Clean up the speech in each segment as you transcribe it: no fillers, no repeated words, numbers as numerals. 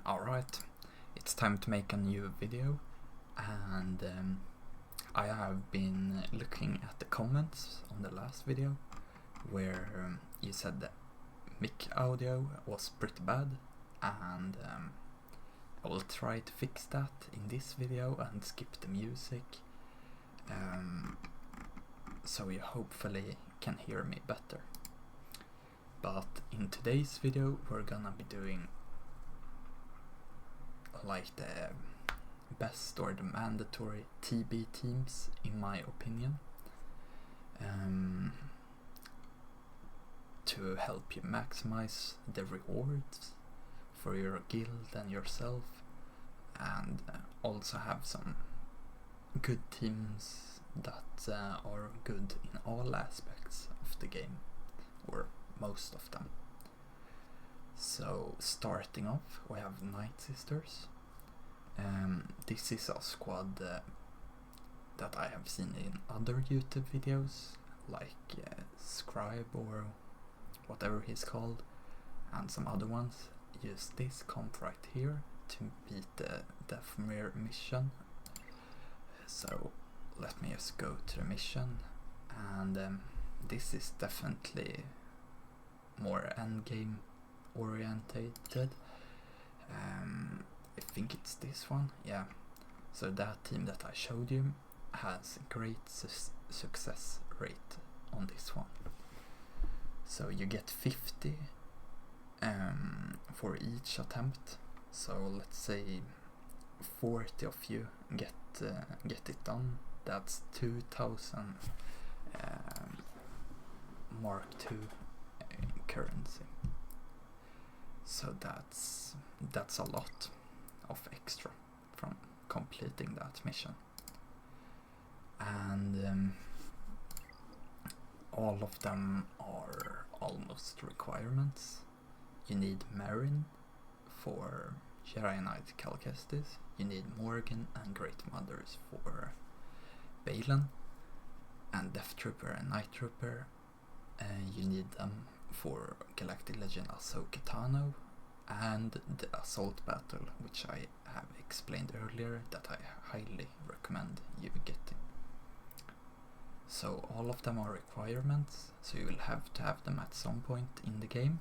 Alright, it's time to make a new video, and I have been looking at the comments on the last video where you said that mic audio was pretty bad, and I will try to fix that in this video and skip the music, so you hopefully can hear me better. But in today's video we're gonna be doing like the best or the mandatory TB teams in my opinion, to help you maximize the rewards for your guild and yourself, and also have some good teams that are good in all aspects of the game, or most of them. So starting off, we have Night Sisters. This is a squad that I have seen in other YouTube videos, like Scribe or whatever he's called, and some other ones use this comp right here to beat the Smuggler mission. So let me just go to the mission, and this is definitely more endgame orientated. I think it's this one, yeah. So that team that I showed you has a great success rate on this one. So you get 50 for each attempt. So let's say 40 of you get it done. That's 2,000 Mark II currency. So that's a lot of extra from completing that mission. And all of them are almost requirements. You need Marin for Jedi Knight Cal Kestis. You need Morgan and Great Mothers for Balin, and Death Trooper and Night Trooper. You need them for Galactic Legend Ahsoka Tano and the Assault Battle, which I have explained earlier that I highly recommend you getting. So all of them are requirements, so you will have to have them at some point in the game,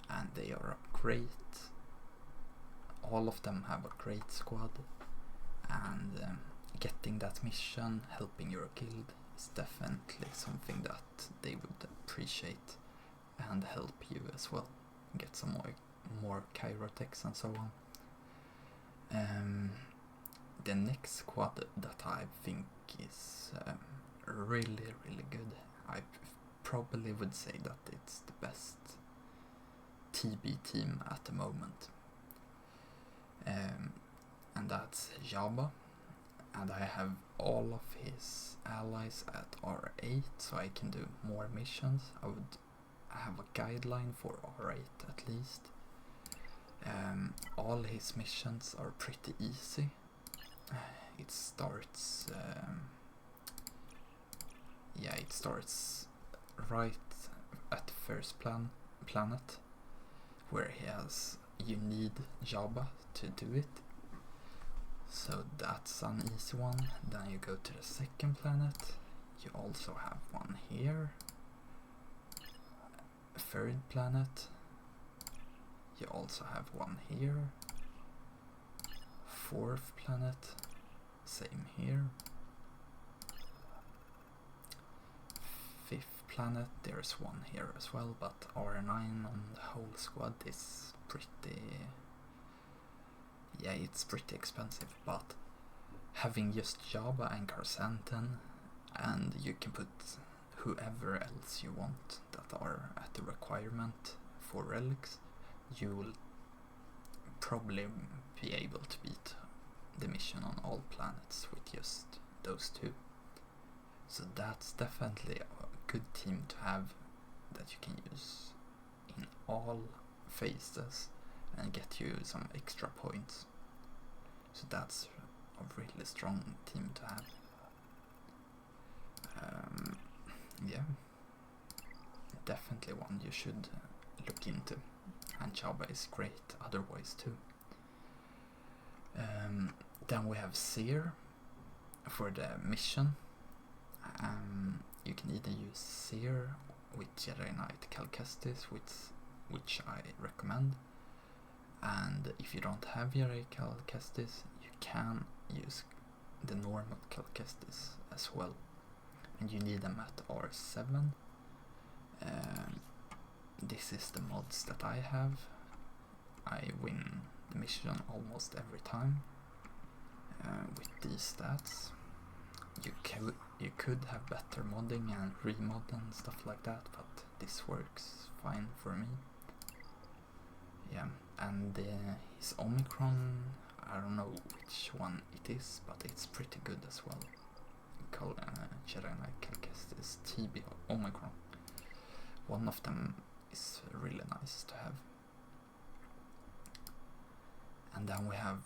and they are great. All of them have a great squad, and getting that mission, helping your guild, is definitely something that they would appreciate and help you as well get some more Kyrotechs and so on. The next squad that I think is really good, I probably would say that it's the best TB team at the moment, and that's Jabba, and I have all of his allies at R8, so I can do more missions. I would have a guideline for R8 at least. All his missions are pretty easy. It starts right at the first planet, where you need Jabba to do it. So that's an easy one. Then you go to the second planet. You also have one here. Third planet. You also have one here. Fourth planet. Same here. Fifth planet. There's one here as well, but R9 on the whole squad is pretty... yeah, it's pretty expensive, but having just Jabba and Carsantan, and you can put whoever else you want that are at the requirement for relics, you will probably be able to beat the mission on all planets with just those two. So that's definitely a good team to have that you can use in all phases and get you some extra points. So that's a really strong team to have. Yeah, definitely one you should look into, and Jabba is great otherwise too. Then we have Seer for the mission. You can either use Seer with Jedi Knight Cal Kestis, which I recommend. And if you don't have Jedi Cal Kestis, you can use the normal Cal Kestis as well. And you need them at R7. This is the mods that I have. I win the mission almost every time with these stats. You could have better modding and remod and stuff like that, but this works fine for me. Yeah, and his Omicron, I don't know which one it is, but it's pretty good as well. Jedi Knight Cal Kestis TB Omicron. One of them is really nice to have. And then we have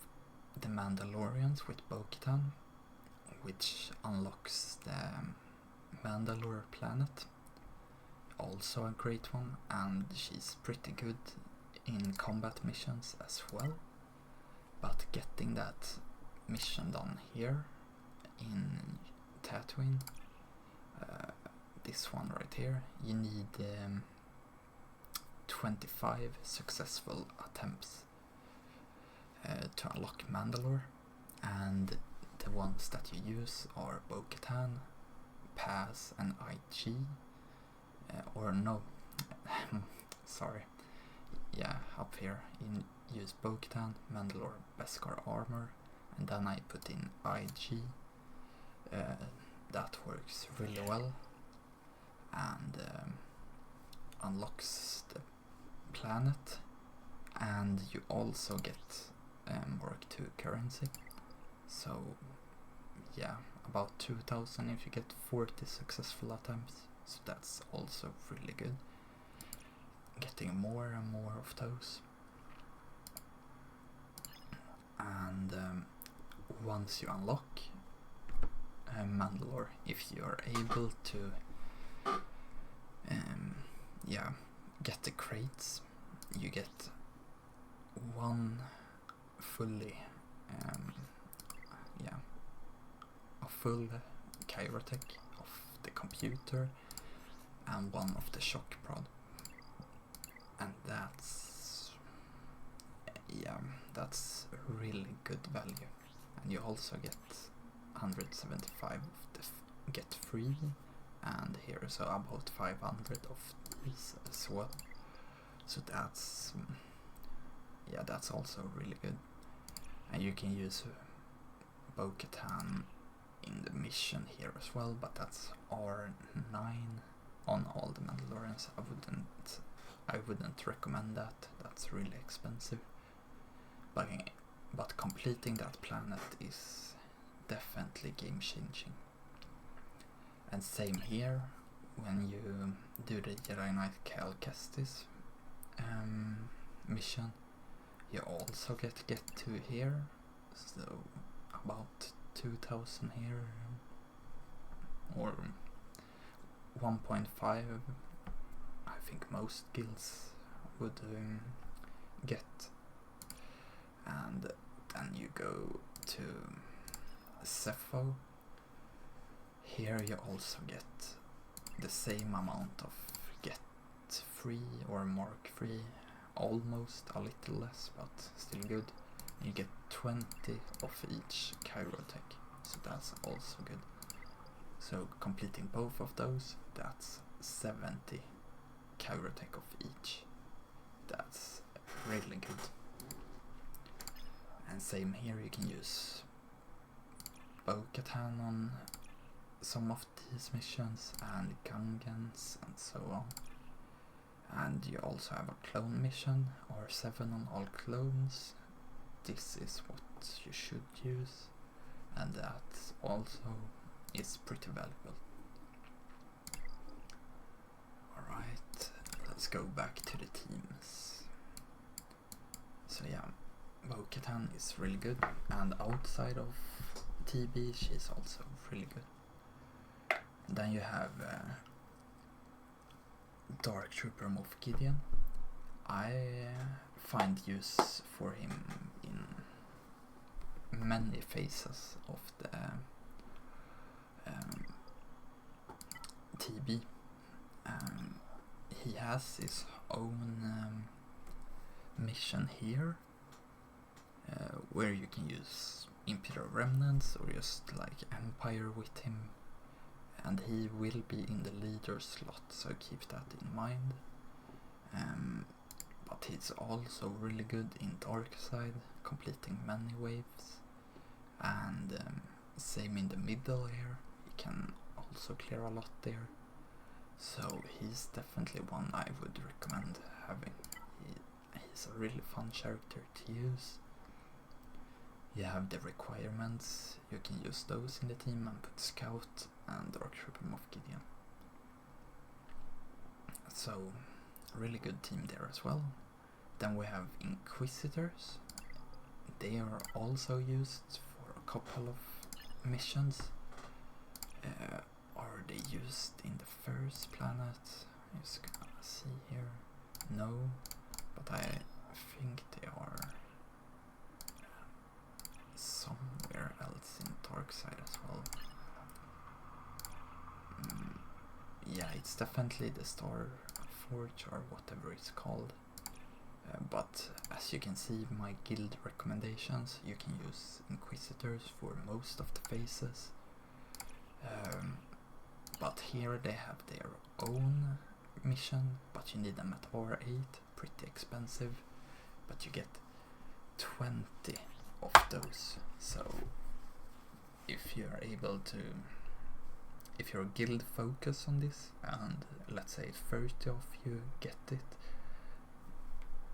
the Mandalorians with Bo-Katan, which unlocks the Mandalore planet. Also a great one, and she's pretty good in combat missions as well. But getting that mission done here in Tatooine, this one right here, you need 25 successful attempts to unlock Mandalore, and the ones that you use are Bo-Katan, Paz, and IG. Or no, sorry. Yeah, up here you use Bo-Katan, Mandalore, Beskar armor, and then I put in IG. That works really well and unlocks the planet, and you also get Mark II currency. So yeah, about 2000 if you get 40 successful attempts, so that's also really good. Getting more and more of those. And once you unlock Mandalore, if you are able to get the crates, you get one fully a full Kyrotech of the computer and one of the shock prod, and that's really good value. And you also get 175 of the get free, and here is about 500 of these as well. So that's also really good. And you can use Bo-Katan in the mission here as well, but that's R9 on all the Mandalorians. I wouldn't recommend that. That's really expensive. But completing that planet is definitely game changing. And same here, when you do the Jedi Knight Cal Kestis mission, you also get to here, so about 2000 here, or 1.5 I think most guilds would get. And then you go to Cepho. Here you also get the same amount of get free or mark free, almost a little less, but still good. You get 20 of each Kyrotech, so that's also good. So completing both of those, that's 70 Kyrotech of each. That's really good. And same here, you can use Bo-Katan on some of these missions, and Gungans, and so on. And you also have a clone mission, or 7 on all clones. This is what you should use, and that also is pretty valuable. Alright, let's go back to the teams. So yeah, Bo-Katan is really good, and outside of TB she's also really good. Then you have Dark Trooper Moff Gideon. I find use for him in many phases of the TB. He has his own mission here, where you can use Imperial Remnants or just like Empire with him, and he will be in the leader slot, so keep that in mind. But he's also really good in Dark Side, completing many waves, and same in the middle here, he can also clear a lot there. So he's definitely one I would recommend having. He's a really fun character to use. You have the requirements, you can use those in the team and put Scout and Dark Trooper Moff Gideon. So, really good team there as well. Then we have Inquisitors. They are also used for a couple of missions. Are they used in the first planet? I'm just gonna see here. No, but I think they are somewhere else in Dark Side as well. Yeah, it's definitely the Star Forge or whatever it's called. But as you can see, my guild recommendations, you can use Inquisitors for most of the phases. But here they have their own mission, but you need them at R8, pretty expensive, but you get 20 of those. So if you're able to, if your guild focus on this, and let's say 30 of you get it,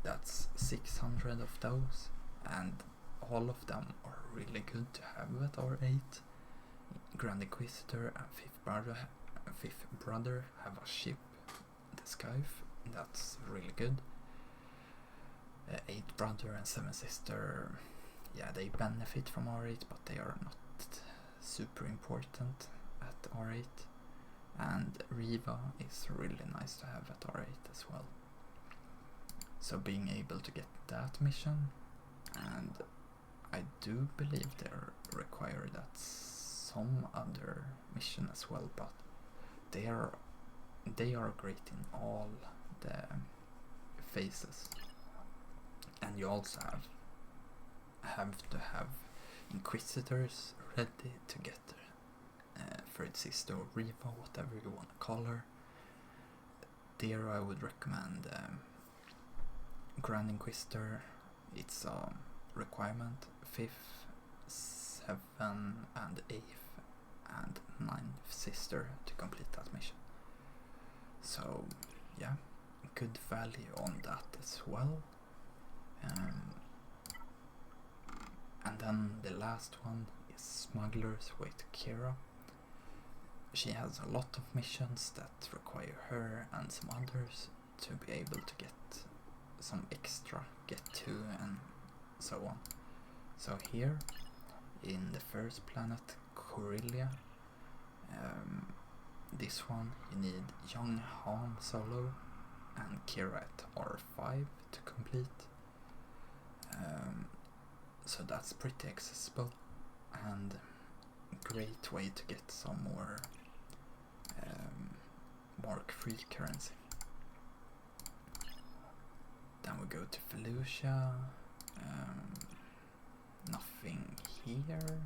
that's 600 of those, and all of them are really good to have at R8. Grand Inquisitor and Fifth Brother have a ship, the Scythe, that's really good. 8th Brother and 7th Sister, yeah, they benefit from R8, but they are not super important at R8. And Riva is really nice to have at R8 as well. So being able to get that mission, and I do believe they're required at some other mission as well, but they are great in all the phases. And you also have to have Inquisitors ready to get Third Sister or Riva, whatever you want to call her. There I would recommend Grand Inquisitor. It's a requirement, 5th, 7th and 8th and 9th Sister to complete that mission. So yeah, good value on that as well. And then the last one is Smugglers with Kira. She has a lot of missions that require her and some others to be able to get some extra, get to, and so on. So here in the first planet, Corellia, this one you need Young Han Solo and Kira at R5 to complete. So that's pretty accessible and great way to get some more Mark III currency. Then we go to Felucia. Nothing here.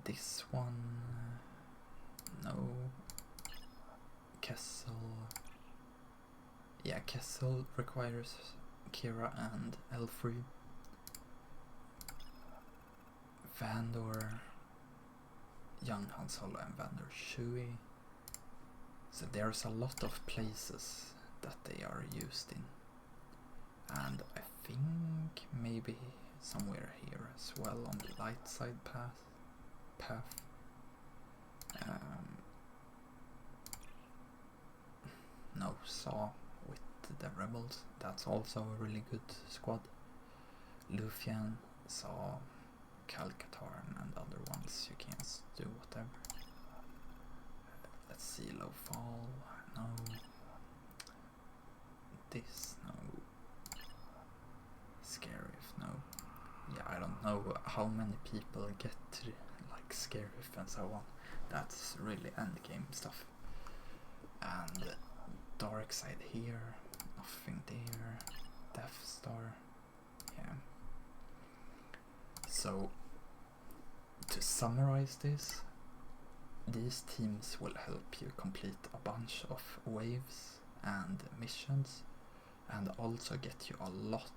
This one, no. Kessel. Yeah, Kessel requires Kira and L3. Vandor, Young Han Solo and Vandor Chewie. So there's a lot of places that they are used in. And I think maybe somewhere here as well on the light side path. No, Saw with the Rebels, that's also a really good squad. Luthien, Saw, Calcatarn and other ones, you can do whatever. Let's see, Low Fall, no. This, no. Scary, no. Yeah, I don't know how many people get to like Scarif and so on. That's really endgame stuff. And dark side here, nothing there, Death Star, yeah. So to summarize this, these teams will help you complete a bunch of waves and missions, and also get you a lot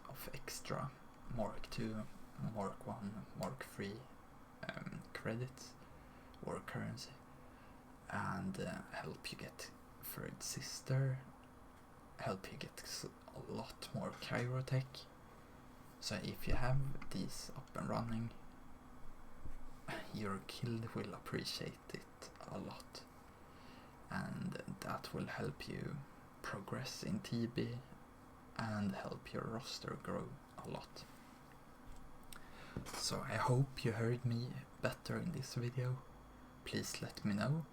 of extra Mark 2, Mark 1, Mark 3 credits or currency, and help you get Third Sister, help you get a lot more Kyrotech. So if you have these up and running, your guild will appreciate it a lot, and that will help you progress in TB and help your roster grow a lot. So I hope you heard me better in this video. Please let me know,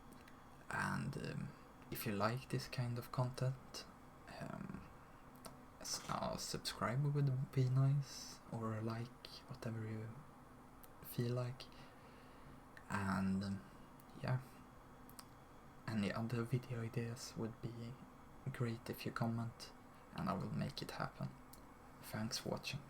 and if you like this kind of content, subscribe would be nice, or like, whatever you feel like. And yeah, any other video ideas would be great if you comment, and I will make it happen. Thanks for watching.